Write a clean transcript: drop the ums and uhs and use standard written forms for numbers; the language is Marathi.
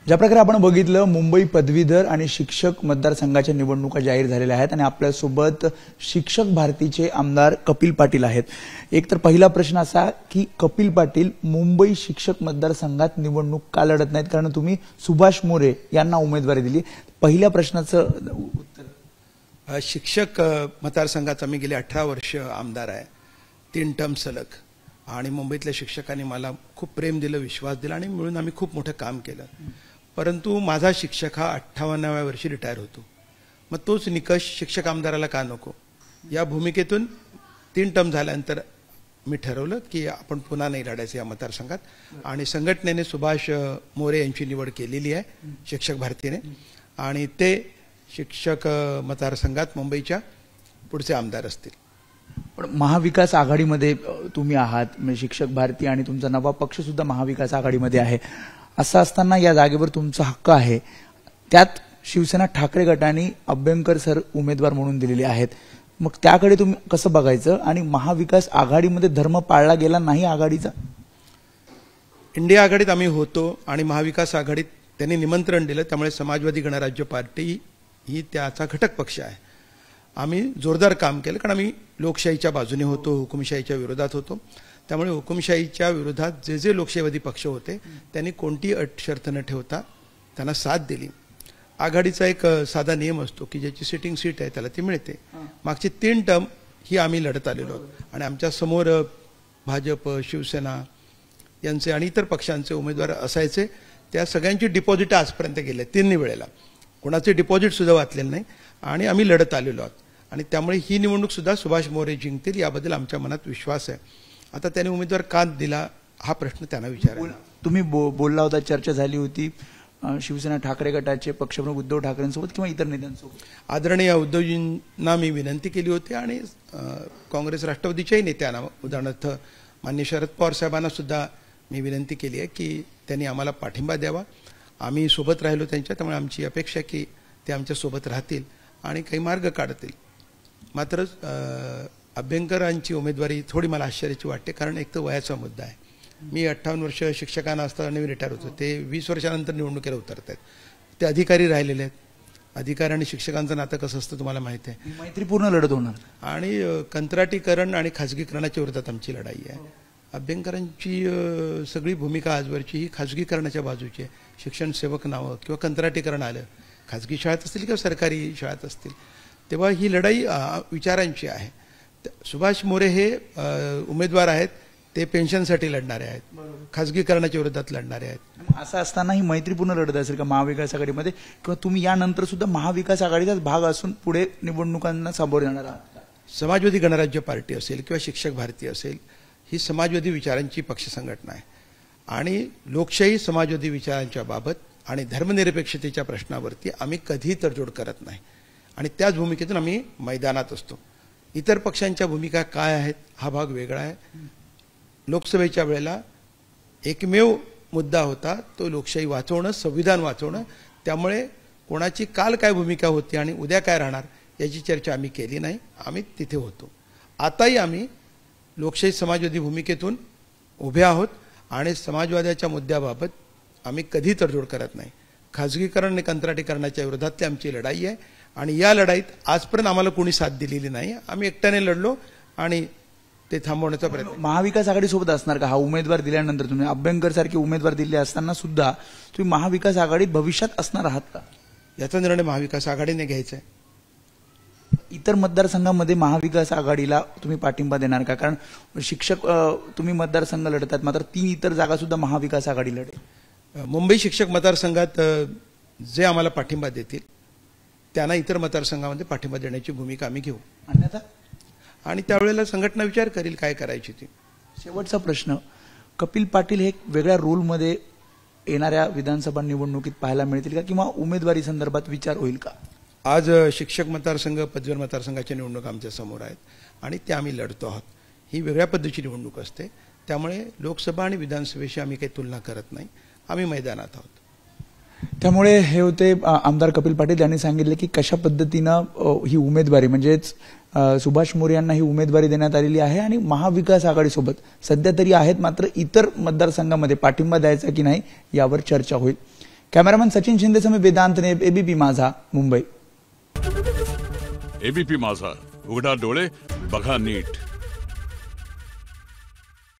ज्या प्रकारे आपण बघितलं मुंबई पदवीधर आणि शिक्षक मतदारसंघाच्या निवडणुका जाहीर झालेल्या आहेत आणि आपल्यासोबत शिक्षक भारतीचे आमदार कपिल पाटील आहेत। एक तर पहिला प्रश्न असा की कपिल पाटील मुंबई शिक्षक मतदारसंघात निवडणूक का लढत नाहीत, कारण तुम्ही सुभाष मोरे यांना उमेदवारी दिली। पहिल्या प्रश्नाचं उत्तर, शिक्षक मतदारसंघात आम्ही गेले 18 वर्ष आमदार आहे, 3 टर्म सलग, आणि मुंबईतल्या शिक्षकांनी मला खूप प्रेम दिलं, विश्वास दिला आणि मिळून आम्ही खूप मोठं काम केलं। परंतु माझा शिक्षक हा 58व्या वर्षी रिटायर होतो, मग तोच निकष शिक्षक आमदाराला का नको? या भूमिकेतून 3 टर्म झाल्यानंतर मी ठरवलं की आपण पुन्हा नाही लढायचं या मतदारसंघात आणि संघटनेने सुभाष मोरे यांची निवड केलेली आहे शिक्षक भारतीने, आणि ते शिक्षक मतदारसंघात मुंबईच्या पुढचे आमदार असतील। पण महाविकास आघाडीमध्ये तुम्ही आहात, म्हणजे शिक्षक भारती आणि तुमचा नवा पक्ष सुद्धा महाविकास आघाडीमध्ये आहे। असं असताना या जागेवर तुमचा हक्क आहे, त्यात शिवसेना ठाकरे गटाने अभ्यंकर सर उमेदवार म्हणून दिलेले आहेत, मग त्याकडे तुम्ही कसं बघायचं? आणि महाविकास आघाडीमध्ये धर्म पाळला गेला नाही आघाडीचा? इंडिया आघाडीत आम्ही होतो आणि महाविकास आघाडीत त्यांनी निमंत्रण दिलं, त्यामुळे समाजवादी गणराज्य पार्टी ही त्याचा घटक पक्ष आहे। आम्ही जोरदार काम केलं, कारण आम्ही लोकशाहीच्या बाजूने होतो, हुकुमशाहीच्या विरोधात होतो। त्यामुळे हुकुमशाहीच्या विरोधात जे जे लोकशाहीवादी पक्ष होते त्यांनी कोणती अट शर्त न ठेवता त्यांना साथ दिली। आघाडीचा एक साधा नियम असतो की ज्याची सिटिंग सीट आहे त्याला ती मिळते। मागची 3 टर्म ही आम्ही लढत आलेलो आहोत आणि आमच्या समोर भाजप, शिवसेना यांचे आणि इतर पक्षांचे उमेदवार असायचे, त्या सगळ्यांची डिपॉझिट आजपर्यंत गेले 3 वेळेला, कोणाचे डिपॉझिट सुद्धा वाचलेलं नाही आणि आम्ही लढत आलेलो आहोत। आणि त्यामुळे ही निवडणूक सुद्धा सुभाष मोरे जिंकतील याबद्दल आमच्या मनात विश्वास आहे। आता त्यांनी उमेदवार का दिला हा प्रश्न त्यांना विचारायला। तुम्ही बोलला होता, चर्चा झाली होती शिवसेना ठाकरे गटाचे पक्षप्रमुख उद्धव ठाकरेंसोबत किंवा इतर नेत्यांसोबत? आदरणीय उद्धवजींना मी विनंती केली होती आणि काँग्रेस राष्ट्रवादीच्याही नेत्यांना, उदाहरणार्थ माननीय शरद पवार साहेबांना सुद्धा मी विनंती केली आहे की त्यांनी आम्हाला पाठिंबा द्यावा। आम्ही सोबत राहिलो त्यांच्या, त्यामुळे आमची अपेक्षा आहे की ते आमच्या सोबत राहतील आणि काही मार्ग काढतील। मात्र अभ्यंकरांची उमेदवारी थोडी मला आश्चर्याची वाटते, कारण एक तर वयाचा मुद्दा आहे। मी 58 वर्ष शिक्षकांना असताना मी रिटायर होतो, ते 20 वर्षानंतर निवडणुकीला उतरत आहेत, ते अधिकारी राहिलेले आहेत। अधिकारी आणि शिक्षकांचं नातं कसं असतं तुम्हाला माहिती आहे, मैत्रीपूर्ण लढत होणार आणि कंत्राटीकरण आणि खाजगीकरणाच्या विरोधात आमची लढाई आहे। अभ्यंकरांची सगळी भूमिका आजवरची ही खाजगीकरणाच्या बाजूची आहे। शिक्षण सेवक नावं किंवा कंत्राटीकरण आलं, खाजगी शाळेत असतील किंवा सरकारी शाळेत असतील, तेव्हा ही लढाई विचारांची आहे। सुभाष मोरे हे उमेदवार आहेत, ते पेन्शनसाठी लढणारे आहेत, खाजगीकरणाच्या विरोधात लढणारे आहेत। असं असताना ही मैत्रीपूर्ण लढत असेल का महाविकास आघाडीमध्ये, किंवा तुम्ही यानंतर सुद्धा महाविकास आघाडीचाच भाग असून पुढे निवडणुकांना सामोरे जाणार आहात? समाजवादी गणराज्य पार्टी असेल किंवा शिक्षक भारती असेल, ही समाजवादी विचारांची पक्ष संघटना आहे आणि लोकशाही समाजवादी विचारांच्या बाबत आणि धर्मनिरपेक्षतेच्या प्रश्नावरती आम्ही कधीही तडजोड करत नाही आणि त्याच भूमिकेतून आम्ही मैदानात असतो। इतर पक्षांच्या भूमिका काय आहेत हा भाग वेगळा आहे। लोकसभेच्या वेळेला एकमेव मुद्दा होता तो लोकशाही वाचवणं, संविधान वाचवणं, त्यामुळे कोणाची काल काय भूमिका होती आणि उद्या काय राहणार याची चर्चा आम्ही केली नाही, आम्ही तिथे होतो। आताही आम्ही लोकशाही समाजवादी भूमिकेतून उभे आहोत आणि समाजवादाच्या मुद्द्याबाबत आम्ही कधी तडजोड करत नाही। खाजगीकरण आणि कंत्राटीकरणाच्या विरोधातली आमची लढाई आहे आणि या लढाईत आजपर्यंत आम्हाला कोणी साथ दिलेली नाही, आम्ही एकट्याने लढलो आणि ते थांबवण्याचा प्रयत्न। महाविकास आघाडीसोबत असणार का? हा उमेदवार दिल्यानंतर तुम्ही अभ्यंकर सारखे उमेदवार दिले असताना सुद्धा तुम्ही महाविकास आघाडीत भविष्यात असणार आहात का? याचा निर्णय महाविकास आघाडीने घ्यायचा आहे। इतर मतदारसंघामध्ये महाविकास आघाडीला तुम्ही पाठिंबा देणार का? कारण शिक्षक तुम्ही मतदारसंघ लढतात, मात्र 3 इतर जागा सुद्धा महाविकास आघाडी लढेल। मुंबई शिक्षक मतदारसंघात जे आम्हाला पाठिंबा देतील त्यांना इतर मतदारसंघामध्ये पाठिंबा देण्याची भूमिका आम्ही घेऊ, अन्यथा आणि त्यावेळेला संघटना विचार करेल काय करायची ती। शेवटचा प्रश्न, कपिल पाटील हे वेगळ्या रोलमध्ये येणाऱ्या विधानसभा निवडणुकीत पाहायला मिळतील का, किंवा उमेदवारी संदर्भात विचार होईल का? आज शिक्षक मतदारसंघ, पदवीधर मतदारसंघाच्या निवडणूक आमच्या समोर आहेत आणि त्या आम्ही लढतो आहोत। ही वेगळ्या पद्धतीची निवडणूक असते, त्यामुळे लोकसभा आणि विधानसभेशी आम्ही काही तुलना करत नाही, आम्ही मैदानात आहोत। त्यामुळे हे होते आमदार कपिल पाटील यांनी सांगितले की कशा पद्धतीनं ही उमेदवारी म्हणजेच सुभाष मोरे यांना ही उमेदवारी देण्यात आलेली आहे आणि महाविकास आघाडीसोबत सध्या तरी आहेत, मात्र इतर मतदारसंघामध्ये पाठिंबा द्यायचा की नाही यावर चर्चा होईल। कॅमेरामन सचिन शिंदेसह मी वेदांत नेब, एबीपी माझा, मुंबई. एबीपी माझा, उघडा डोळे बघा नीट.